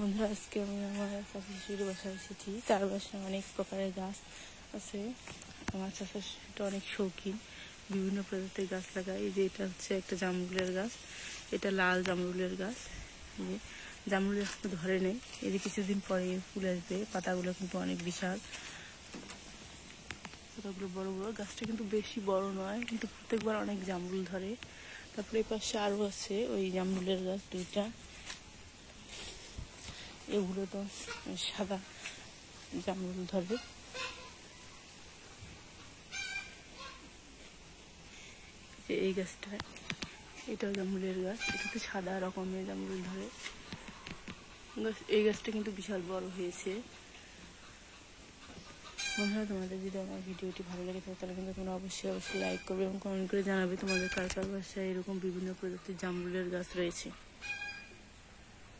বন্ধুরা, আজকে আমি আমার চাচা শ্বশুরের বাসায় এসেছি। তার বাসায় অনেক প্রকারের গাছ আছে। আমার চাচা শ্বশুরটা অনেক শৌখিন, বিভিন্ন প্রজাতির গাছ লাগায়। এই যে এটা হচ্ছে একটা জামরুলের গাছ, এটা লাল জামরুলের গাছ। এই যে জামরুল এখনো ধরে নেই, এর কিছুদিন পরে ফুল আসবে। পাতাগুলো কিন্তু অনেক বিশাল, পাতাগুলো বড় বড়। গাছটা কিন্তু বেশি বড় নয়, কিন্তু প্রত্যেকবার অনেক জামরুল ধরে। তারপরে এই পাশে আরও আছে ওই জামরুলের গাছ দুইটা, এগুলো তো সাদা জামরুল ধরে। এই গাছটা, এটাও জামরুলের গাছ, এটাতে সাদা রকমের জামরুল ধরে। এই গাছটা কিন্তু বিশাল বড় হয়েছে। বন্ধুরা, তোমাদের যদি আমার ভিডিওটি ভালো লেগে থাকে তাহলে কিন্তু তোমরা অবশ্যই লাইক করবে এবং কমেন্ট করে জানাবে তোমাদের কার কার বাসায় এরকম বিভিন্ন প্রজাতির জামরুলের গাছ রয়েছে।